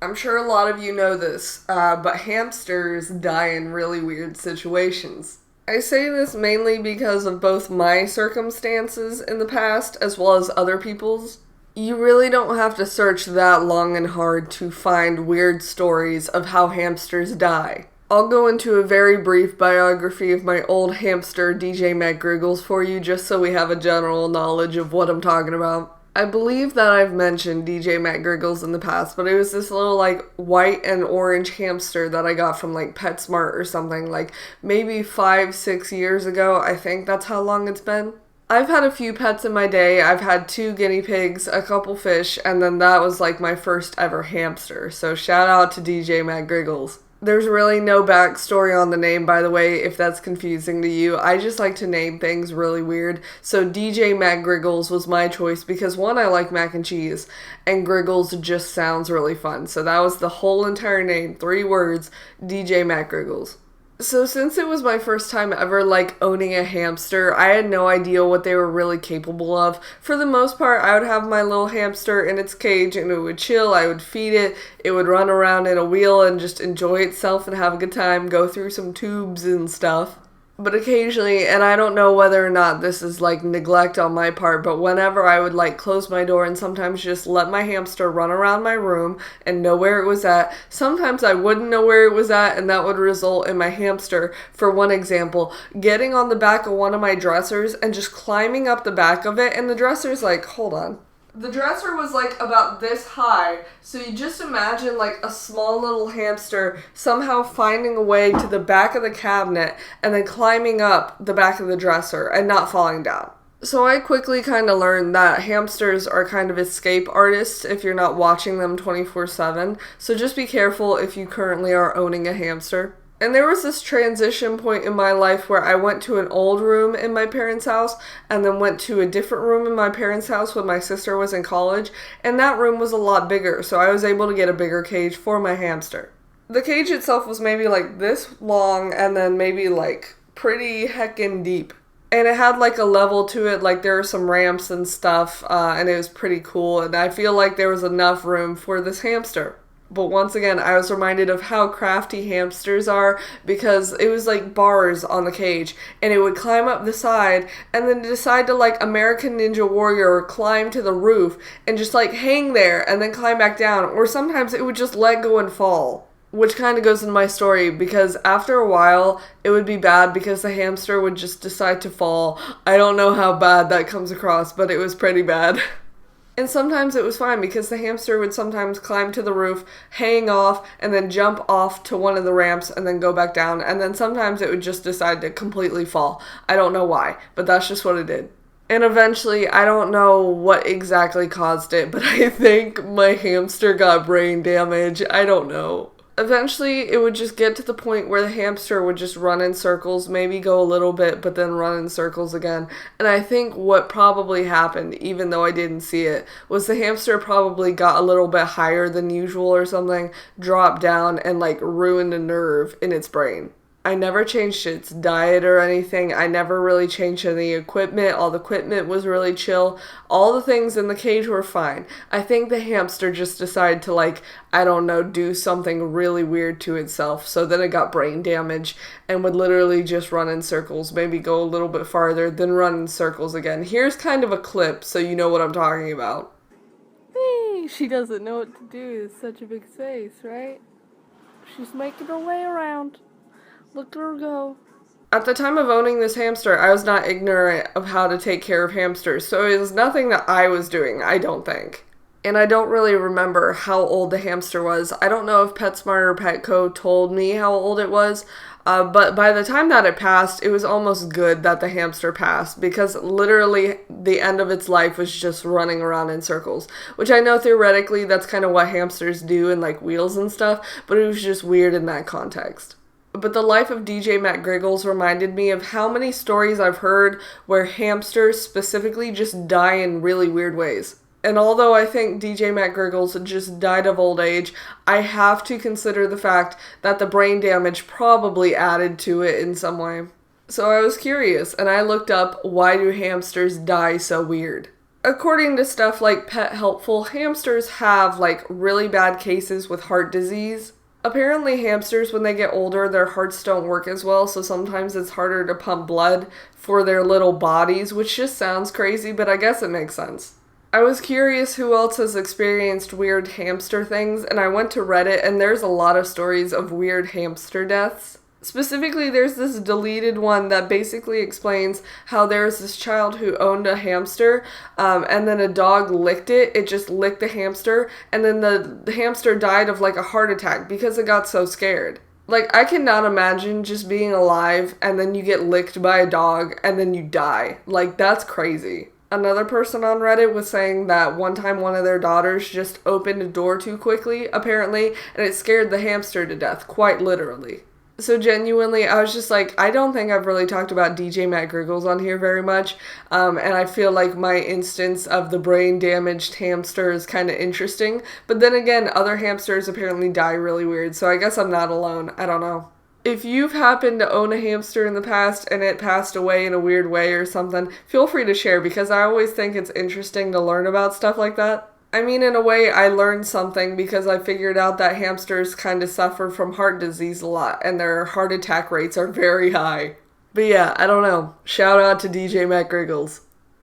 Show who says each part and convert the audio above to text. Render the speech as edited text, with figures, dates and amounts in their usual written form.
Speaker 1: I'm sure a lot of you know this, but hamsters die in really weird situations. I say this mainly because of both my circumstances in the past as well as other people's. You really don't have to search that long and hard to find weird stories of how hamsters die. I'll go into a very brief biography of my old hamster, DJ McGriggles, for you just so we have a general knowledge of what I'm talking about. I believe that I've mentioned DJ McGriggles in the past, but it was this little like white and orange hamster that I got from like PetSmart or something, like maybe 5, 6 years ago. I think that's how long it's been. I've had a few pets in my day. I've had 2 guinea pigs, a couple fish, and then that was like my first ever hamster. So shout out to DJ McGriggles. There's really no backstory on the name, by the way, if that's confusing to you. I just like to name things really weird. So DJ McGriggles was my choice because one, I like mac and cheese, and Griggles just sounds really fun. So that was the whole entire name, 3 words, DJ McGriggles. So since it was my first time ever like owning a hamster, I had no idea what they were really capable of. For the most part, I would have my little hamster in its cage and it would chill, I would feed it, it would run around in a wheel and just enjoy itself and have a good time, go through some tubes and stuff. But occasionally, and I don't know whether or not this is like neglect on my part, but whenever I would like close my door and sometimes just let my hamster run around my room and know where it was at, sometimes I wouldn't know where it was at, and that would result in my hamster, for one example, getting on the back of one of my dressers and just climbing up the back of it, and the dresser's like, hold on. The dresser was like about this high, so you just imagine like a small little hamster somehow finding a way to the back of the cabinet and then climbing up the back of the dresser and not falling down. So I quickly kind of learned that hamsters are kind of escape artists if you're not watching them 24/7, so just be careful if you currently are owning a hamster. And there was this transition point in my life where I went to an old room in my parents' house and then went to a different room in my parents' house when my sister was in college, and that room was a lot bigger, so I was able to get a bigger cage for my hamster. The cage itself was maybe like this long and then maybe like pretty heckin' deep. And it had like a level to it, like there were some ramps and stuff, and it was pretty cool, and I feel like there was enough room for this hamster. But once again, I was reminded of how crafty hamsters are because it was like bars on the cage and it would climb up the side and then decide to like American Ninja Warrior climb to the roof and just like hang there and then climb back down. Or sometimes it would just let go and fall. Which kind of goes in my story because after a while it would be bad because the hamster would just decide to fall. I don't know how bad that comes across, but it was pretty bad. And sometimes it was fine because the hamster would sometimes climb to the roof, hang off, and then jump off to one of the ramps and then go back down. And then sometimes it would just decide to completely fall. I don't know why, but that's just what it did. And eventually, I don't know what exactly caused it, but I think my hamster got brain damage. I don't know. Eventually, it would just get to the point where the hamster would just run in circles, maybe go a little bit, but then run in circles again. And I think what probably happened, even though I didn't see it, was the hamster probably got a little bit higher than usual or something, dropped down, and like ruined a nerve in its brain. I never changed its diet or anything. I never really changed any equipment. All the equipment was really chill. All the things in the cage were fine. I think the hamster just decided to like, I don't know, do something really weird to itself. So then it got brain damage and would literally just run in circles, maybe go a little bit farther, then run in circles again. Here's kind of a clip so you know what I'm talking about. Hey, she doesn't know what to do. It's such a big space, right? She's making her way around. Look at her go. At the time of owning this hamster, I was not ignorant of how to take care of hamsters, so it was nothing that I was doing, I don't think. And I don't really remember how old the hamster was. I don't know if PetSmart or Petco told me how old it was, but by the time that it passed, it was almost good that the hamster passed, because literally the end of its life was just running around in circles, which I know theoretically that's kind of what hamsters do in like wheels and stuff, but it was just weird in that context. But the life of DJ McGriggles reminded me of how many stories I've heard where hamsters specifically just die in really weird ways. And although I think DJ McGriggles just died of old age, I have to consider the fact that the brain damage probably added to it in some way. So I was curious, and I looked up, why do hamsters die so weird? According to stuff like Pet Helpful, hamsters have like really bad cases with heart disease. Apparently, hamsters, when they get older, their hearts don't work as well, so sometimes it's harder to pump blood for their little bodies, which just sounds crazy, but I guess it makes sense. I was curious who else has experienced weird hamster things, and I went to Reddit, and there's a lot of stories of weird hamster deaths. Specifically, there's this deleted one that basically explains how there's this child who owned a hamster, and then a dog licked it. It just licked the hamster, and then the hamster died of like a heart attack because it got so scared. Like, I cannot imagine just being alive and then you get licked by a dog and then you die. Like, that's crazy. Another person on Reddit was saying that one time one of their daughters just opened a door too quickly, apparently, and it scared the hamster to death, quite literally. So genuinely, I was just like, I don't think I've really talked about DJ Matt Griggles on here very much, and I feel like my instance of the brain damaged hamster is kind of interesting. But then again, other hamsters apparently die really weird, so I guess I'm not alone. I don't know. If you've happened to own a hamster in the past and it passed away in a weird way or something, feel free to share because I always think it's interesting to learn about stuff like that. I mean, in a way, I learned something because I figured out that hamsters kind of suffer from heart disease a lot and their heart attack rates are very high. But yeah, I don't know. Shout out to DJ Matt Griggles.